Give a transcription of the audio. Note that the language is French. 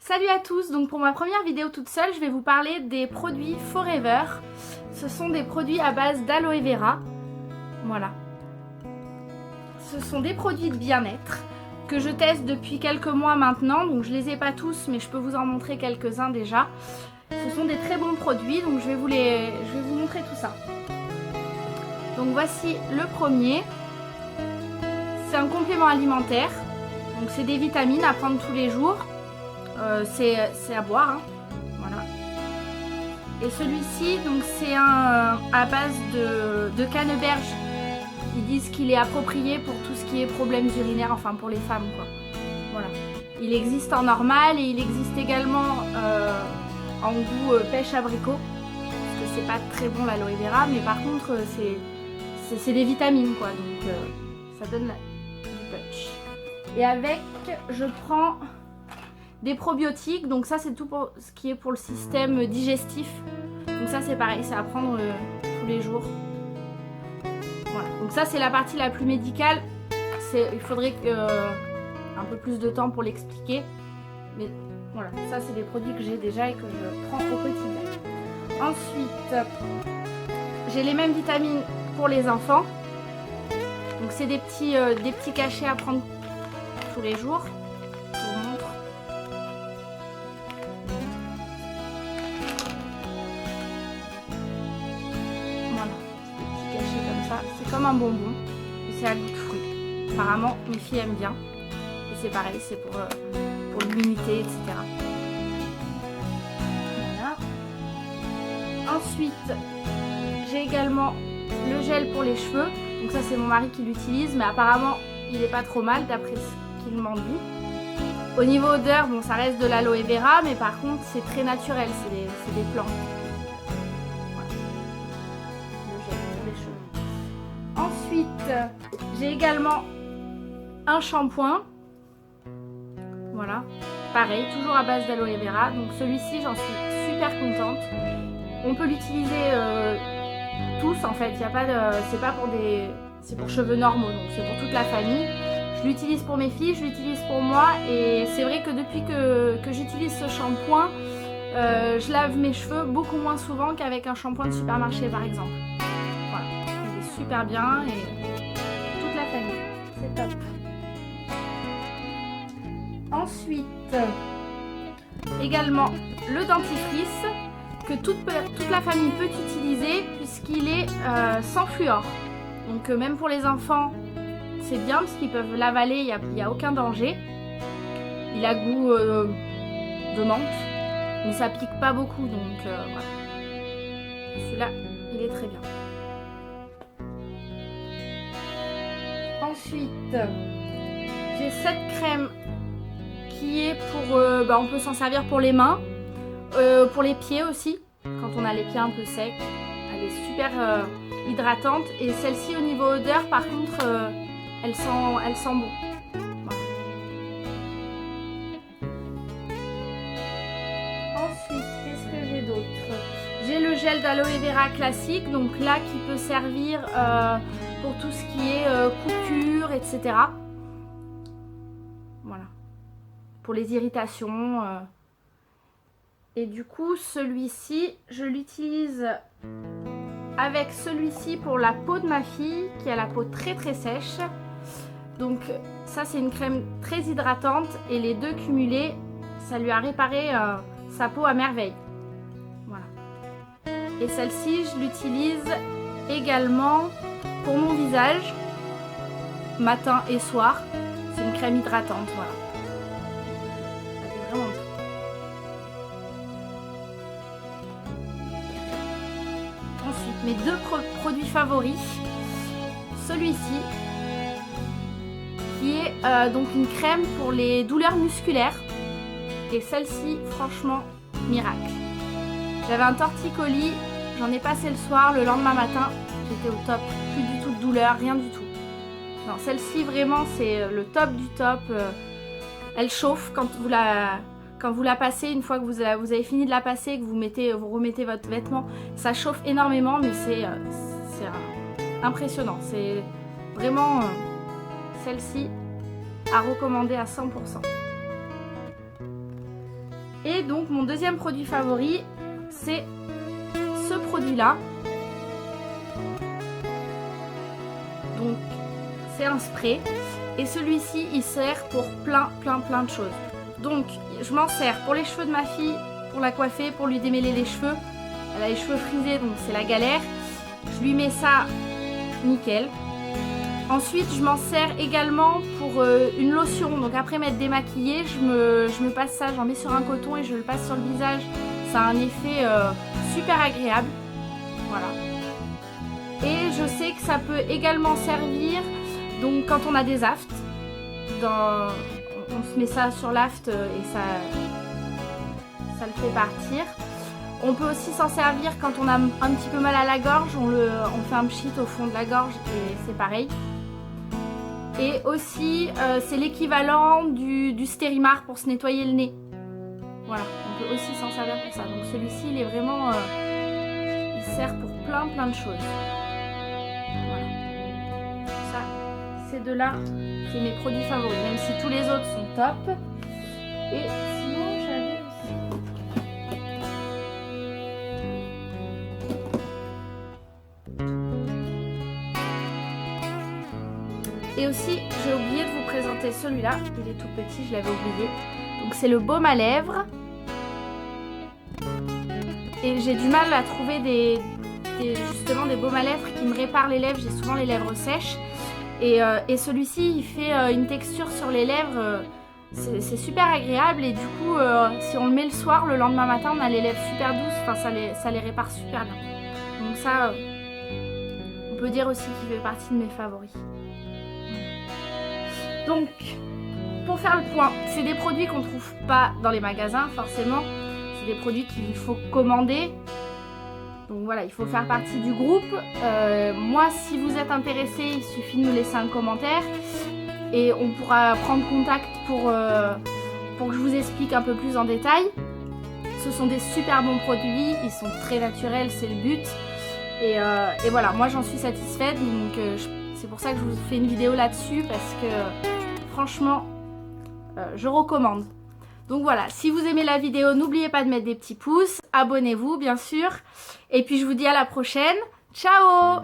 Salut à tous, donc pour ma première vidéo toute seule, je vais vous parler des produits Forever. Ce sont des produits à base d'aloe vera. Voilà. Ce sont des produits de bien-être que je teste depuis quelques mois maintenant. Donc je les ai pas tous, mais je peux vous en montrer quelques-uns déjà. Ce sont des très bons produits, donc je vais vous montrer tout ça. Donc voici le premier. C'est un complément alimentaire. Donc c'est des vitamines à prendre tous les jours. C'est à boire, hein. Voilà. Et celui-ci, donc c'est un à base de canneberge. Ils disent qu'il est approprié pour tout ce qui est problèmes urinaires, enfin pour les femmes, quoi. Voilà. Il existe en normal et il existe également en goût pêche abricot, parce que c'est pas très bon l'aloe vera, mais par contre c'est des vitamines, quoi, donc ça donne du punch. Et avec, je prends des probiotiques, donc ça c'est tout pour ce qui est pour le système digestif. Donc ça c'est pareil, c'est à prendre tous les jours. Voilà, donc ça c'est la partie la plus médicale. Il faudrait un peu plus de temps pour l'expliquer. Mais voilà, ça c'est des produits que j'ai déjà et que je prends au quotidien. Ensuite, j'ai les mêmes vitamines pour les enfants. Donc c'est des petits cachets à prendre tous les jours. C'est comme un bonbon et c'est à goût de fruits. Apparemment mes filles aiment bien et c'est pareil, c'est pour l'immunité, etc. Voilà. Ensuite j'ai également le gel pour les cheveux. Donc ça c'est mon mari qui l'utilise, mais apparemment il est pas trop mal d'après ce qu'il m'en dit. Au niveau odeur, bon ça reste de l'aloe vera, mais par contre c'est très naturel, c'est des plantes. Ensuite, j'ai également un shampoing. Voilà, pareil, toujours à base d'aloe vera. Donc celui-ci, j'en suis super contente. On peut l'utiliser tous en fait. Il y a pas de, c'est pour cheveux normaux, donc c'est pour toute la famille. Je l'utilise pour mes filles, je l'utilise pour moi, et c'est vrai que depuis que j'utilise ce shampoing, je lave mes cheveux beaucoup moins souvent qu'avec un shampoing de supermarché par exemple. Voilà, il est super bien et toute la famille, c'est top. Ensuite, également le dentifrice que toute la famille peut utiliser puisqu'il est sans fluor. Donc même pour les enfants, c'est bien parce qu'ils peuvent l'avaler, il n'y a aucun danger. Il a goût de menthe, mais ça pique pas beaucoup, donc voilà. Celui-là, il est très bien. Ensuite, j'ai cette crème qui est pour... on peut s'en servir pour les mains, pour les pieds aussi, quand on a les pieds un peu secs. Elle est super hydratante. Et celle-ci, au niveau odeur, par contre, elle sent bon. Voilà. Ensuite, qu'est-ce que j'ai d'autre? J'ai le gel d'aloe vera classique, donc là, qui peut servir... pour tout ce qui est coupure, etc. Voilà. Pour les irritations. Et du coup, celui-ci, je l'utilise avec celui-ci pour la peau de ma fille, qui a la peau très très sèche. Donc ça, c'est une crème très hydratante, et les deux cumulés, ça lui a réparé sa peau à merveille. Voilà. Et celle-ci, je l'utilise également pour mon visage, matin et soir. C'est une crème hydratante, voilà. Ça fait vraiment tout. Ensuite, mes deux produits favoris. Celui-ci, qui est donc une crème pour les douleurs musculaires. Et celle-ci, franchement, miracle. J'avais un torticolis, j'en ai passé le soir, le lendemain matin, j'étais au top. Plus du tout de douleur, rien du tout. Non, celle-ci vraiment c'est le top du top. Elle chauffe quand vous la passez. Une fois que vous avez fini de la passer, que vous remettez votre vêtement, ça chauffe énormément, mais c'est impressionnant. C'est vraiment celle-ci à recommander à 100%. Et donc mon deuxième produit favori, c'est ce produit-là. Donc c'est un spray. Et celui-ci, il sert pour plein de choses. Donc je m'en sers pour les cheveux de ma fille, pour la coiffer, pour lui démêler les cheveux. Elle a les cheveux frisés, donc c'est la galère. Je lui mets ça nickel. Ensuite, je m'en sers également pour une lotion. Donc après m'être démaquillée, je me passe ça, j'en mets sur un coton et je le passe sur le visage. Ça a un effet super agréable. Voilà. Et je sais que ça peut également servir donc quand on a des aftes. On se met ça sur l'aft et ça le fait partir. On peut aussi s'en servir quand on a un petit peu mal à la gorge. On fait un pchit au fond de la gorge et c'est pareil. Et aussi, c'est l'équivalent du Stérimar pour se nettoyer le nez. Voilà, on peut aussi s'en servir pour ça. Donc celui-ci, il est vraiment... il sert pour plein de choses. Voilà. Ça, ces deux-là, c'est mes produits favoris. Même si tous les autres sont top. Et sinon, j'avais aussi... Et aussi, j'ai oublié de vous présenter celui-là. Il est tout petit, je l'avais oublié. Donc c'est le baume à lèvres. Et j'ai du mal à trouver justement des baumes à lèvres qui me réparent les lèvres. J'ai souvent les lèvres sèches. Et celui-ci, il fait une texture sur les lèvres. C'est super agréable. Et du coup, si on le met le soir, le lendemain matin, on a les lèvres super douces. Enfin, ça les répare super bien. Donc ça, on peut dire aussi qu'il fait partie de mes favoris. Donc, pour faire le point, c'est des produits qu'on ne trouve pas dans les magasins, forcément. C'est des produits qu'il faut commander. Donc voilà, il faut faire partie du groupe. Moi, si vous êtes intéressé, il suffit de nous laisser un commentaire. Et on pourra prendre contact pour que je vous explique un peu plus en détail. Ce sont des super bons produits, ils sont très naturels, c'est le but. Et voilà, moi j'en suis satisfaite. Donc c'est pour ça que je vous fais une vidéo là-dessus. Parce que franchement, je recommande. Donc voilà, si vous aimez la vidéo, n'oubliez pas de mettre des petits pouces. Abonnez-vous bien sûr. Et puis je vous dis à la prochaine. Ciao!